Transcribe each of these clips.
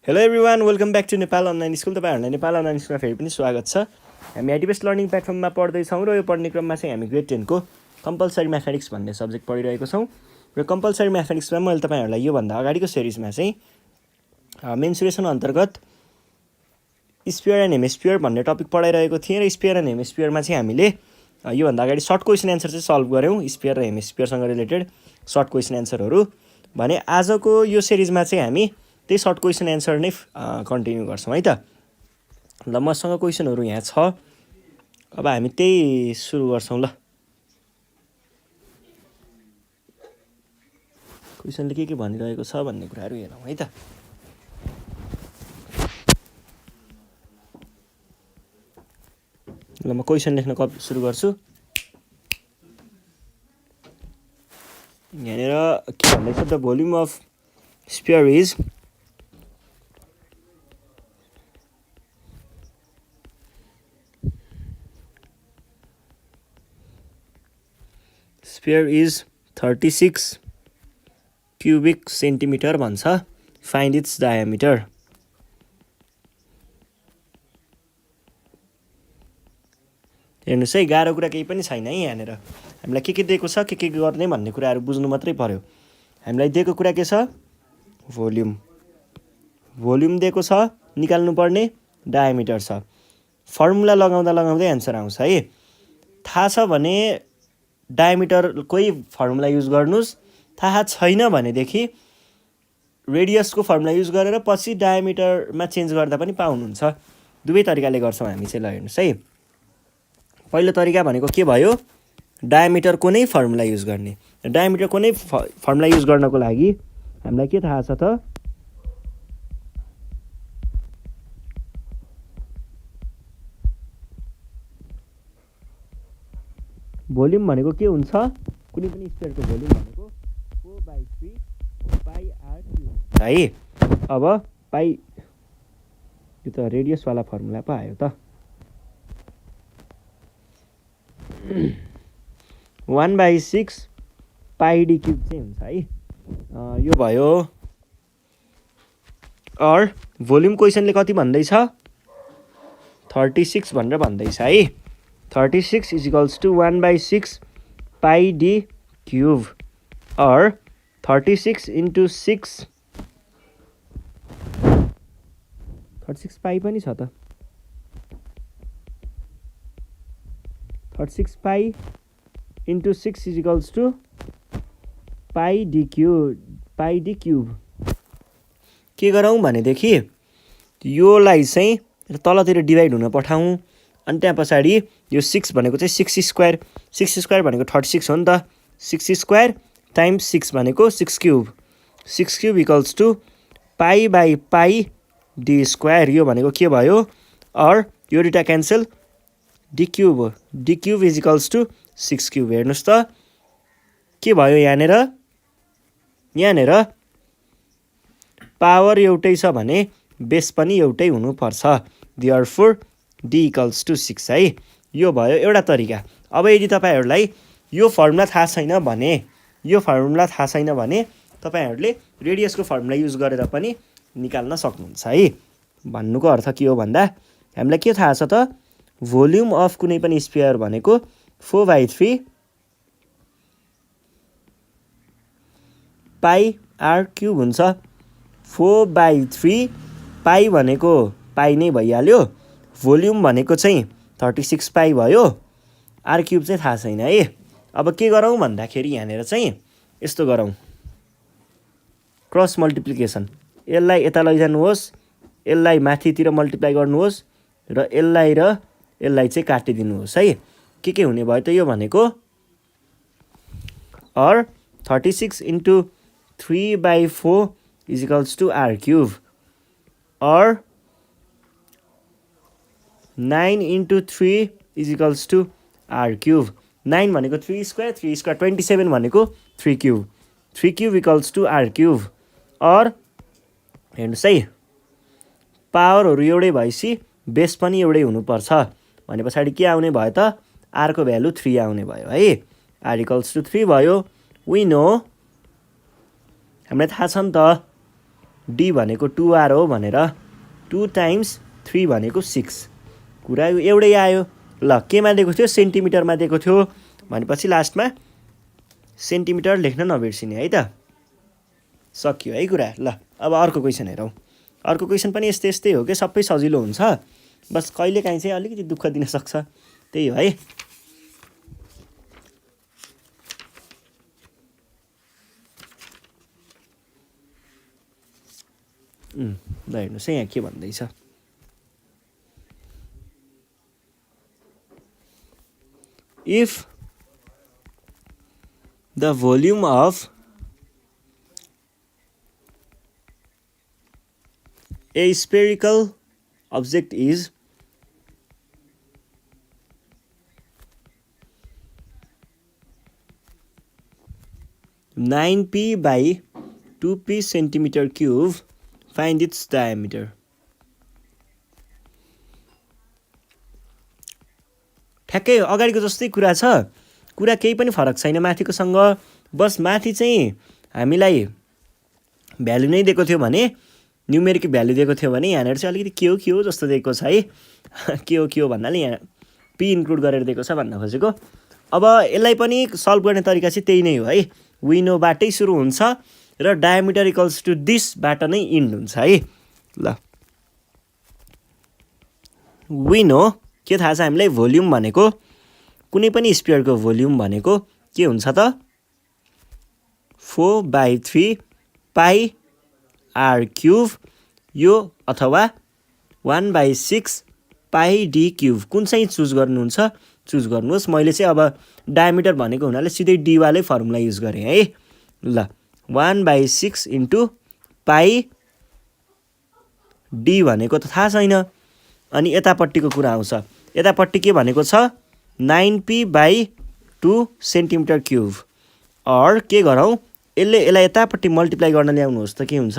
Hello everyone, welcome back to Nepal online school. तपाईँहरूलाई Nepal online स्कुलमा फेरि पनि स्वागत छ। हामी आइडिबेस्ट लर्निङ प्लेटफर्ममा पढ्दैछौँ र यो पढ्ने क्रममा चाहिँ हामी ग्रेड 10 को कम्पलसरी म्याथमेटिक्स भन्ने सब्जेक्ट पढिरहेको छौँ। र कम्पलसरी म्याथमेटिक्समा मैले तपाईँहरूलाई योभन्दा अगाडिको सिरिजमा चाहिँ मेन्सुरेसन अन्तर्गत स्पियर एन्ड हेमिस्पियर भन्ने टपिक पढाइरहेको थिएँ। र स्पियर एन्ड हेमिस्पियरमा चाहिँ हामीले योभन्दा अगाडि सर्ट क्वेसन एन्सर चाहिँ सल्भ गऱ्यौँ, स्पियर र हेमिस्पियरसँग रिलेटेड सर्ट क्वेसन एन्सरहरू। भने आजको यो सिरिजमा चाहिँ हामी त्यही सर्ट क्वेसन एन्सर नै कन्टिन्यू गर्छौँ है त। ल, मसँग क्वेसनहरू यहाँ छ, अब हामी त्यही सुरु गर्छौँ। ल, क्वेसनले के भनिरहेको छ भन्ने कुराहरू हेरौँ है त। ल, म क्वेसन लेख्न सुरु गर्छु। यहाँनिर के भन्दैछ, the volume of sphere is sphere is 36 cubic centimetre भन्छ। Find its diameter. हेर्नुहोस् है, गाह्रो कुरा केही पनि छैन है। यहाँनिर हामीलाई के दिएको छ, के गर्ने भन्ने कुराहरू बुझ्नु मात्रै पर्यो। हामीलाई दिएको कुरा के छ, भोल्युम दिएको छ, निकाल्नु पर्ने डायमिटर छ। फर्मुला लगाउँदै एन्सर आउँछ है। थाहा छ भने डायमिटरकै फर्मुला युज गर्नुहोस्, थाहा छैन भनेदेखि रेडियसको फर्मुला युज गरेर पछि डायमिटरमा चेन्ज गर्दा पनि पाउनुहुन्छ। दुवै तरिकाले गर्छौँ हामी चाहिँ। ल, हेर्नुहोस् है, पहिलो तरिका भनेको के भयो, डायमिटरको नै फर्मुला युज गर्ने। डायमिटरको नै फर्मुला युज गर्नको लागि हामीलाई के थाहा छ त, भोल्युम भनेको के हुन्छ, कुनै पनि स्पियरको भोल्युम भनेको 4/3 πr क्युब है। अब पाई, यो त रेडियसवाला फर्मुला पो आयो त। 1/6 πd क्युब चाहिँ हुन्छ है। यो भयो। अर भोल्युम क्वेसनले कति भन्दैछ, 36 भनेर भन्दैछ है। 36 is equals to 1/6 πd cube. अर 36 इन्टु 6, 36 पाई पनि छ त। 36 pi into 6 is equals to πd cube. के गरौँ भनेदेखि योलाई चाहिँ तलतिर डिभाइड हुन पठाउँ। अनि त्यहाँ पछाडि यो 6 भनेको चाहिँ 6 स्क्वायर, 6 स्क्वायर भनेको 36 हो नि त। 6 स्क्वायर टाइम्स 6 भनेको 6 cube. 6 cube equals to π/π D square. यो भनेको के भयो, अर यो दुइटा क्यान्सल, डी क्युब हो। D cube is equals to 6 cube. हेर्नुहोस् त के भयो, यहाँनिर पावर एउटै छ भने बेस पनि एउटै हुनुपर्छ। देयरफोर डी इक्वल्स टु 6 है। यो भयो एउटा तरिका। अब यदि तपाईँहरूलाई यो फर्मुला थाहा छैन भने तपाईँहरूले रेडियसको फर्मुला युज गरेर पनि निकाल्न सक्नुहुन्छ है। भन्नुको अर्थ के हो भन्दा, हामीलाई के थाहा छ त, भोल्युम अफ कुनै पनि स्पियर भनेको 4/3 πr क्युब हुन्छ। 4/3 पाई भनेको पाई नै भइहाल्यो। भोल्युम भनेको चाहिँ 36 पाई भयो। आर क्युब चाहिँ थाहा छैन है। अब के गरौँ भन्दाखेरि यहाँनिर चाहिँ यस्तो गरौँ, क्रस मल्टिप्लिकेसन। यसलाई यता लैजानुहोस्, यसलाई माथितिर मल्टिप्लाई गर्नुहोस् र यसलाई चाहिँ काटिदिनुहोस् है। के हुने भयो त, यो भनेको अर 36 into 3/4 is equals to r cube. अर 9 into 3 is equals to r cube. 9 भनेको 3 स्क्वायर, 3 स्क्वायर 27 भनेको 3 cube. 3 cube equals to r cube. अर हेर्नुहोस् है, पावरहरू एउटै भएपछि बेस पनि एउटै हुनुपर्छ भने पछाडि के आउने भयो त, आरको भ्यालु 3 आउने भयो है। आर इक्वल्स टु 3 भयो। वी नो, हामीलाई थाहा छ नि त डी भनेको 2r हो भनेर 2 टाइम्स 3 भनेको 6 कुरा एउटै आयो। ल केमा दिएको थियो सेन्टिमिटरमा दिएको थियो भनेपछि लास्टमा सेन्टिमिटर लेख्न नबिर्सिने है त। सक्यो है कुरा। ल अब अर्को क्वेसन हेरौँ। अर्को क्वेसन पनि यस्तै हो कि सबै सजिलो हुन्छ, बस कहिलेकाहीँ चाहिँ अलिकति दुःख दिन सक्छ, त्यही हो है। ल हेर्नुहोस् है यहाँ के भन्दैछ। If the volume of a spherical object is 9p by 2p centimeter cube, find its diameter. ठ्याक्कै अगाडिको जस्तै कुरा छ, कुरा केही पनि फरक छैन माथिकोसँग। बस माथि चाहिँ हामीलाई भ्यालु नै दिएको थियो भने, न्युमेरिक भ्यालु दिएको थियो भने यहाँनिर चाहिँ अलिकति के हो जस्तो दिएको छ है। के हो भन्नाले यहाँ पी इन्क्लुड गरेर दिएको छ भन्न खोजेको। अब यसलाई पनि सल्भ गर्ने तरिका चाहिँ त्यही नै हो है। विनोबाटै सुरु हुन्छ र डायमिटर इक्वल्स टु दिसबाट नै इन्ड हुन्छ है। ल विनो के थाहा छ हामीलाई, भोल्युम भनेको कुनै पनि स्पियरको भोल्युम भनेको के हुन्छ त 4/3 पाई आर क्युब यो अथवा 1/6 पाई डी क्युब। कुन चाहिँ चुज गर्नुहुन्छ चुज गर्नुहोस्। मैले चाहिँ अब डायमिटर भनेको हुनाले सिधै डी वालै फर्मुला युज गरेँ है। ल 1/6 इन्टु पाई डी भनेको त थाहा छैन, अनि यतापट्टिको कुरा आउँछ। यतापट्टि के भनेको छ 9p/2 सेन्टिमिटर क्युब। अर के गरौँ, यसलाई यतापट्टि मल्टिप्लाई गर्न ल्याउनुहोस् त के हुन्छ,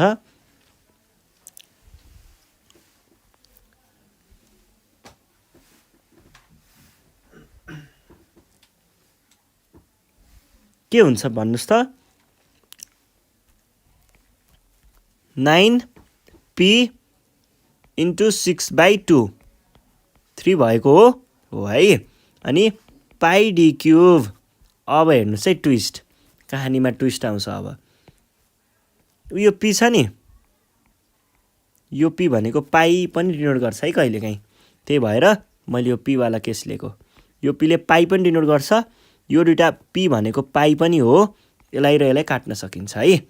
के हुन्छ भन्नुहोस् त 9p इन्टु 6/2 3 भएको हो है। अनि पाई डी क्युब। अब हेर्नुहोस् है ट्विस्ट, कहानीमा ट्विस्ट आउँछ। अब यो पी छ नि, यो पी भनेको पाई पनि डिनोट गर्छ है कहिलेकाहीँ, त्यही भएर मैले यो पीवाला केस लिएको। यो पीले पाई पनि डिनोट गर्छ, यो दुइटा पी भनेको पाई पनि हो, यसलाई र यसलाई काट्न सकिन्छ है।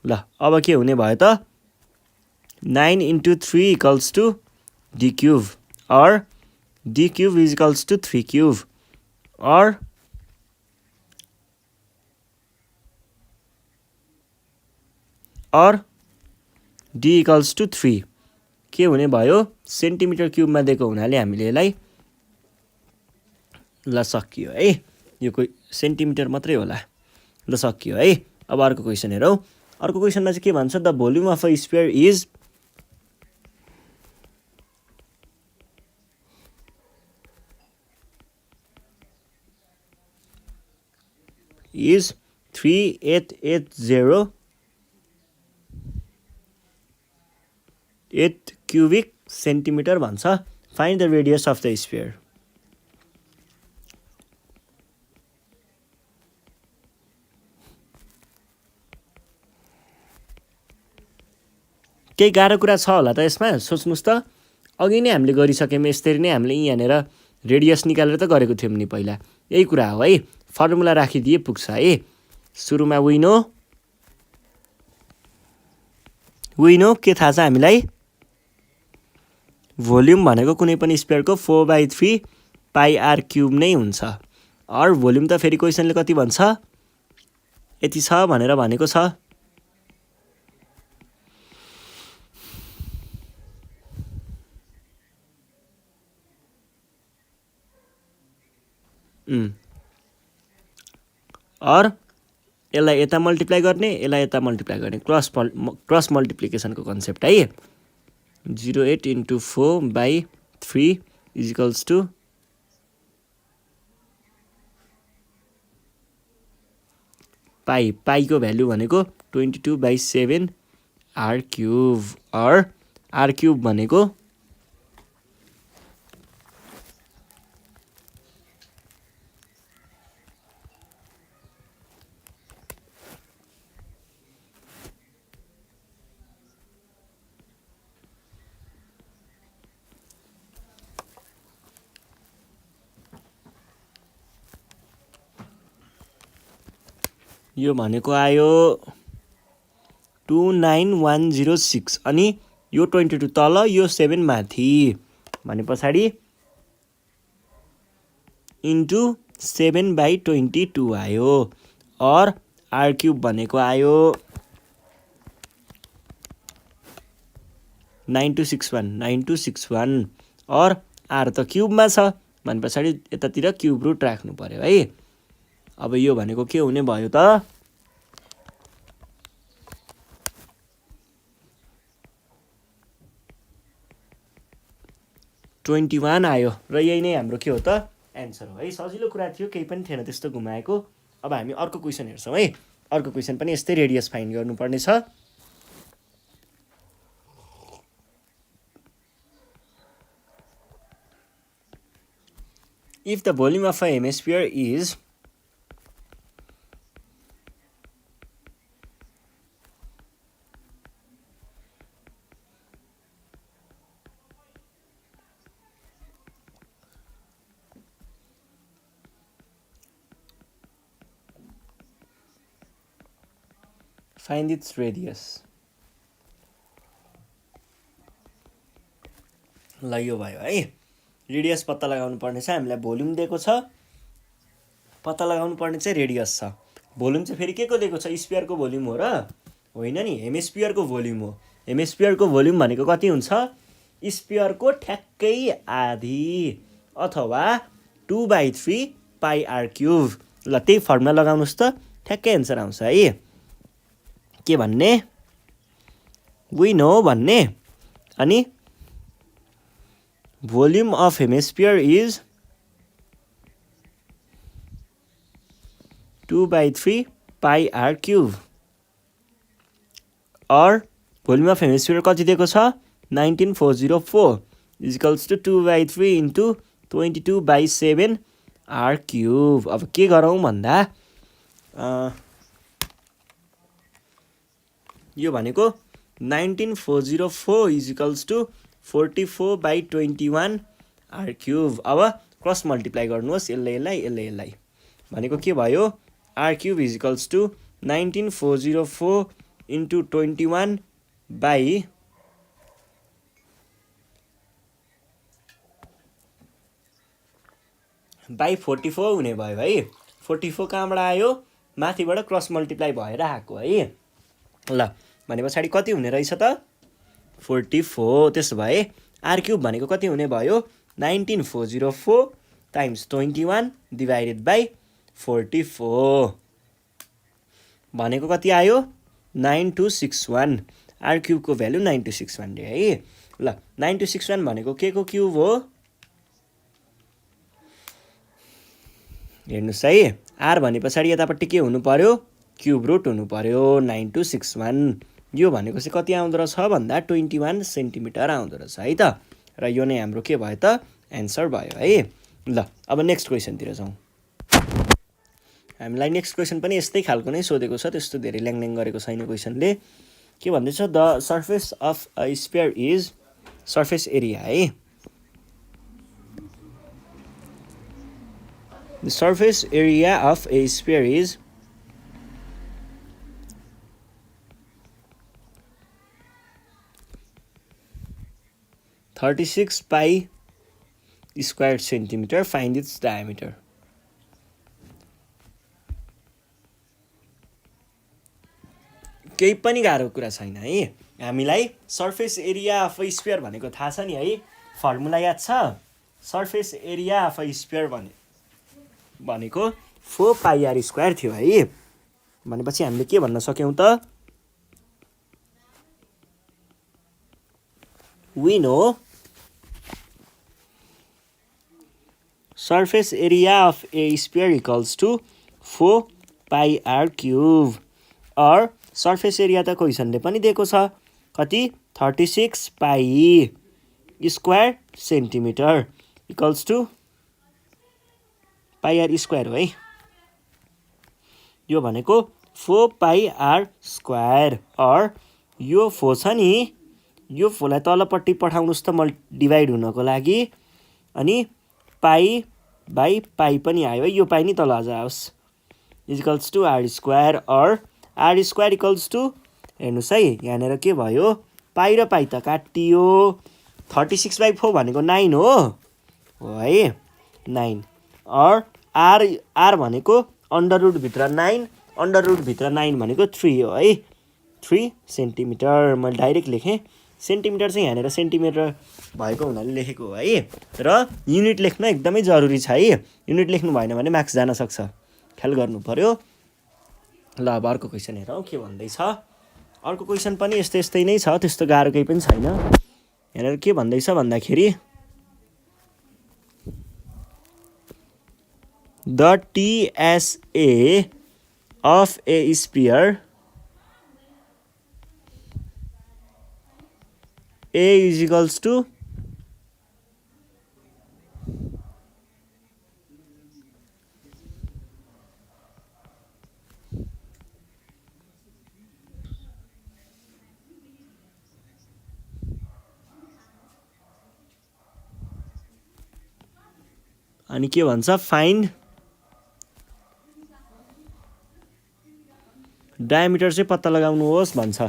ल अब के हुने भयो त 9 into 3 equals to d cube, अर d cube is equals to 3 cube, अर डी इक्वल्स टु 3 के हुने भयो सेन्टिमिटर क्युबमा दिएको हुनाले हामीले यसलाई ल सकियो है। यो कोही सेन्टिमिटर मात्रै होला। ल सकियो है। अब अर्को क्वेसन हेरौँ। अर्को क्वेसनमा चाहिँ के भन्छ, the volume of a sphere is 3880 cubic centimetre भन्छ। Find the radius of the sphere. केही गाह्रो कुरा छ होला त यसमा, सोच्नुहोस् त। अघि नै हामीले गरिसक्यौँ यसरी नै, हामीले यहाँनिर रेडियस निकालेर त गरेको थियौँ नि पहिला। यही कुरा हो है, फर्मुला राखिदिए पुग्छ है। सुरुमा विनो के थाहा छ हामीलाई, भोल्युम भनेको कुनै पनि स्फियरको 4/3 पाई आर क्युब नै हुन्छ। अर भोल्युम त फेरि क्वेसनले कति भन्छ, यति छ भनेर भनेको छ। अर यसलाई यता मल्टिप्लाई गर्ने, यसलाई यता मल्टिप्लाई गर्ने, क्रस मल्टिप्लिकेसनको कन्सेप्ट है। 08 इन्टु 4/3 इज इक्वल्स टु पाईको भ्यालु भनेको 22/7 आर क्युब अर आर क्युब भनेको यो भनेको आयो 29106 अनि यो 22 तल यो 7 माथि भने पछाडि इन्टु 7/22 आयो और आर क्युब भनेको आयो 9261 और आर त क्युबमा छ भने पछाडि यतातिर क्युब रुट राख्नु पर्यो है। अब यो भनेको के हुने भयो त 21 आयो र यही नै हाम्रो के हो त एन्सर हो है। सजिलो कुरा थियो, केही पनि थिएन त्यस्तो घुमाएको। अब हामी अर्को क्वेसन हेर्छौँ है। अर्को क्वेसन पनि यस्तै रेडियस फाइन्ड गर्नुपर्ने छ। If the volume of a hemisphere is find its radius. ल यो भयो है, रेडियस पत्ता लगाउनु पर्ने छ। हामीलाई भोल्युम दिएको छ, पत्ता लगाउनु पर्ने चाहिँ रेडियस छ। भोल्युम चाहिँ फेरि के को दिएको छ? स्फियरको भोल्युम हो र होइन नि, हेमिस्फियरको भोल्युम हो। हेमिस्फियरको भोल्युम भनेको कति हुन्छ? स्फियरको ठ्याक्कै आधी अथवा 2/3 पाई आर क्युब। ल त्यही फर्मुला लगाउनुहोस् त, ठ्याक्कै एन्सर आउँछ है। के भन्ने? वी नो भन्ने, अनि volume of hemisphere is 2/3 pi r cube or volume of hemisphere कति दिएको छ? 19404 is equals to 2/3 into 22/7 r cube। अब के गरौँ भन्दा यो भनेको 19404 is equals to 44/21 r cube। अब क्रस मल्टिप्लाई गर्नुहोस्, यसलाई भनेको के भयो? r cube is equals to 19404 into 21 by 44 हुने भयो है। 44 कहाँबाट आयो? माथिबाट क्रस मल्टिप्लाई भएर आएको है। ल भने पछाडि कति हुने रहेछ त? 44। त्यसो भए आर क्युब भनेको कति हुने भयो? 19404 टाइम्स 21 डिभाइडेड बाई 44 भनेको कति आयो? 9261। आर क्युबको भ्यालु 9261 है। ल 9261 भनेको के को क्युब हो? हेर्नुहोस् है, आर भने पछाडि यतापट्टि के हुनु पर्यो? क्युब रुट हुनु पर्यो 9261। यो भनेको चाहिँ कति आउँदो रहेछ भन्दा 21 सेन्टिमिटर आउँदो रहेछ है त। र यो नै हाम्रो के भयो त? एन्सर भयो है। ल अब नेक्स्ट क्वेसनतिर जाउँ। हामीलाई नेक्स्ट क्वेसन पनि यस्तै खालको नै सोधेको छ, त्यस्तो धेरै ल्याङल्याङ गरेको छैन क्वेसनले। के भन्दैछ? The surface of a sphere is, surface area है, the surface area of a sphere is 36 pi square centimetre, find its diameter. केही पनि गाह्रो कुरा छैन है। हामीलाई surface area of a sphere भनेको थाहा छ नि है, फर्मुला याद छ? Surface area of a sphere भनेको 4 पाई आर स्क्वायर थियो है। भनेपछि हामीले के भन्न सक्यौँ त? We know surface area of a sphere equals to 4 pi r cube। or surface area त क्वेसनले पनि दिएको छ, कति 36 pi square centimetre equals to pi r square हो है। यो भनेको 4 पाई आर स्क्वायर अर यो 4 छ नि यो 4 लाई तलपट्टि पठाउनुस् त डिभाइड हुनको लागि अनि पाई बाई पाई पनि आयो है। यो पाई नि तल जाओस् इक्वल्स टु आर स्क्वायर अर आर स्क्वायर इक्वल्स टु हेर्नुहोस् है यहाँनिर के भयो पाई र पाई त काटियो 36/4 भनेको 9 हो है 9 अर आर भनेको अन्डर रुट भित्र 9 अन्डर रुट भित्र 9 भनेको 3 हो है 3 सेन्टिमिटर मैले डाइरेक्ट लेखेँ सेन्टिमिटर चाहिँ यहाँनिर सेन्टिमिटर भएको हुनाले लेखेको हो है र युनिट लेख्न एकदमै जरुरी छ है युनिट लेख्नु भएन भने मार्क्स जान सक्छ ख्याल गर्नु पर्यो। ल अब अर्को क्वेसन हेरौँ के भन्दैछ। अर्को क्वेसन पनि यस्तै नै छ त्यस्तो गाह्रो केही पनि छैन। यहाँनिर के भन्दैछ भन्दाखेरि the TSA of a sphere A is equals to अनि के भन्छ फाइन्ड डायमिटर चाहिँ पत्ता लगाउनुहोस् भन्छ।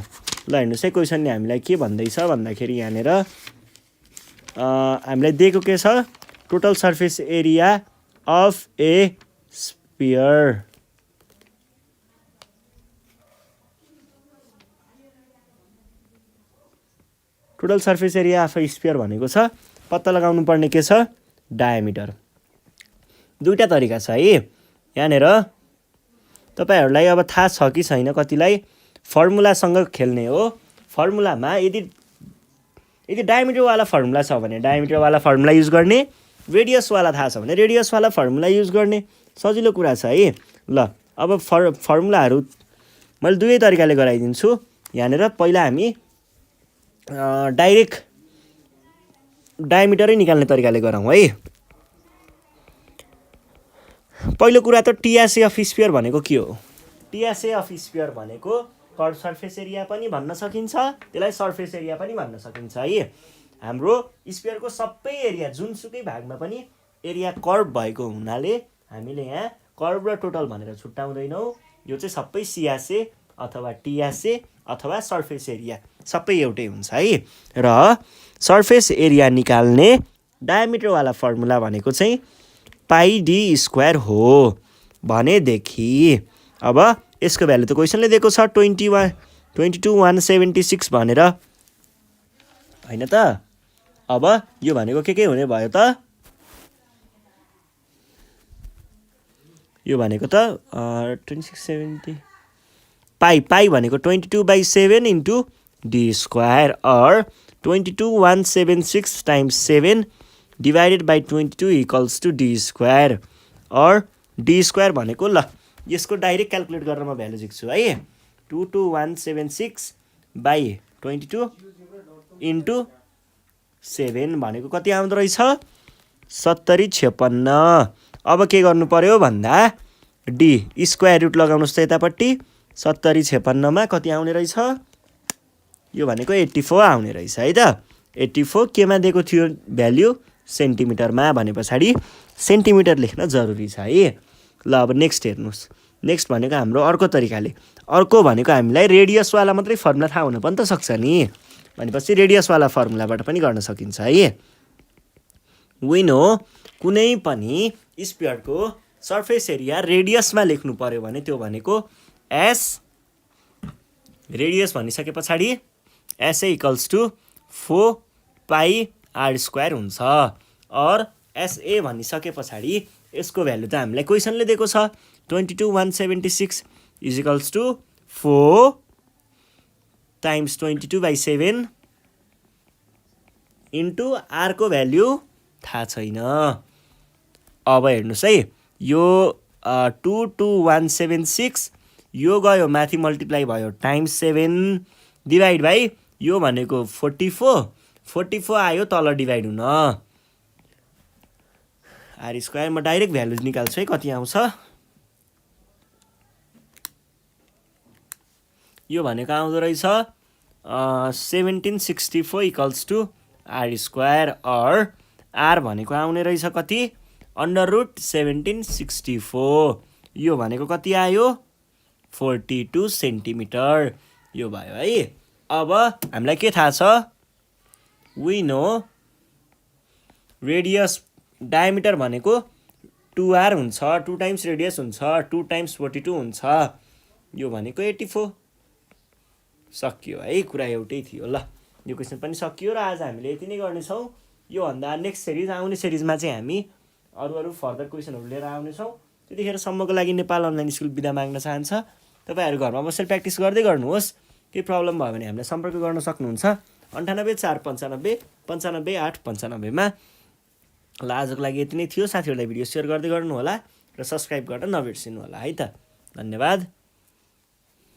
ल हेर्नुहोस् है क्वेसनले हामीलाई के भन्दैछ भन्दाखेरि यहाँनिर हामीलाई दिएको के छ total surface area of a sphere total surface area of a sphere भनेको छ पत्ता लगाउनु पर्ने के छ डायमिटर। दुईटा तरिका छ है यहाँनिर तपाईहरुलाई अब थाहा छ कि छैन कतिलाई फर्मुलासँग खेल्ने हो। फर्मुलामा यदि डायमिटर वाला फर्मुला छ भने डायमिटर वाला फर्मुला युज गर्ने रेडियस वाला थाहा छ भने रेडियस वाला फर्मुला युज गर्ने सजिलो कुरा छ है। ल अब फर्मुलाहरु मैले दुवै तरिकाले गराइदिन्छु। यहाँनिर पहिला हामी डाइरेक्ट डायमिटरै निकाल्ने तरिकाले गरौँ है। पहिलो कुरा त टीएसए अफ स्फियर भनेको के हो। टीएसए अफ स्फियर भनेको कर्व सर्फेस एरिया पनि भन्न सकिन्छ त्यसलाई सर्फेस एरिया पनि भन्न सकिन्छ है। हाम्रो स्फियरको सबै एरिया जुनसुकै भागमा पनि एरिया कर्व भएको हुनाले हामीले यहाँ कर्व र टोटल भनेर छुट्याउँदैनौँ। यो चाहिँ सबै सीएसए अथवा टीएसए अथवा सर्फेस एरिया सबै एउटै हुन्छ है। र सर्फेस एरिया निकाल्ने डायमिटर वाला फर्मुला भनेको चाहिँ पाई डी स्क्वायर हो भनेदेखि अब यसको भ्यालु त क्वेसनले दिएको छ 22,176 भनेर हैन त। अब यो भनेको के हुने भयो त यो भनेको त 2670 पाई भनेको 22/7 इन्टु डी स्क्वायर अर 22,176 times 7 divided by 22 equals to d square अर डी स्क्वायर भनेको ल यसको डाइरेक्ट क्याल्कुलेट गरेर म भ्यालु लेख्छु है 22,176 बाई 22 इन्टु 7 भनेको कति आउँदो रहेछ 7056। अब के गर्नु पर्यो भन्दा डी स्क्वायर रुट लगाउनुस् त यतापट्टि 7056 मा कति आउने रहेछ यो भनेको 84 आउने रहेछ है त। 84 केमा दिएको थियो भ्यालु सेन्टिमिटरमा भने पछाडि सेन्टिमिटर लेख्न जरुरी छ है। ल अब नेक्स्ट हेर्नुस्। नेक्स्ट भनेको हाम्रो अर्को तरिकाले अर्को भनेको हामीलाई रेडियस वाला मात्रै फर्मुला थाहा हुन पनि त सक्छ नि भनेपछि रेडियस वाला फर्मुलाबाट पनि गर्न सकिन्छ है। वी नो कुनै पनि स्फियरको सर्फेस एरिया रेडियसमा लेख्नु पर्यो भने त्यो भनेको एस रेडियस भनिसके पछाडि S equals to 4 pi r square हुन्छ। और एसए भनिसके पछाडि यसको भ्यालु त हामीलाई क्वेसनले दिएको छ 22,176 is equals to 4 times 22/7 into r को भ्यालु थाहा छैन। अब हेर्नुस् है यो 22,176 यो गयो माथि मल्टिप्लाई भयो टाइम्स 7 डिवाइड बाई यो भनेको 44 आयो तल डिभाइड हुन। आर स्क्वायर म डाइरेक्ट भ्यालु निकाल्छु है कति आउँछ। यो भनेको आउँदो रहेछ 1764 इक्वल्स टु आर स्क्वायर अर आर भनेको आउने रहेछ कति √1764। यो भनेको कति आयो 42 सेन्टिमिटर। यो भयो है। अब हामीलाई के थाहा छ वी नो रेडियस डायमिटर भनेको 2r हुन्छ 2 टाइम्स रेडियस हुन्छ 2 टाइम्स 42 हुन्छ। यो भनेको 84। सकियो है कुरा एउटै थियो ल। यो क्वेसन पनि सकियो र आज हामीले यति नै गर्नेछौँ। योभन्दा नेक्स्ट सिरिज आउने सिरिजमा चाहिँ हामी अरू फर्दर क्वेसनहरू लिएर आउनेछौँ। त्यतिखेरसम्मको लागि नेपाल अनलाइन स्कुल बिदा माग्न चाहन्छ। तपाईँहरू घरमा बसेर प्र्याक्टिस गर्दै गर्नुहोस्। केही प्रब्लम भयो भने हामीलाई सम्पर्क गर्न सक्नुहुन्छ 98 495 95 8 95मा। ल आजको लागि यति नै थियो। साथीहरूलाई भिडियो सेयर गर्दै गर्नु होला र सब्सक्राइब गर्न नबिर्सिनु होला है त। धन्यवाद।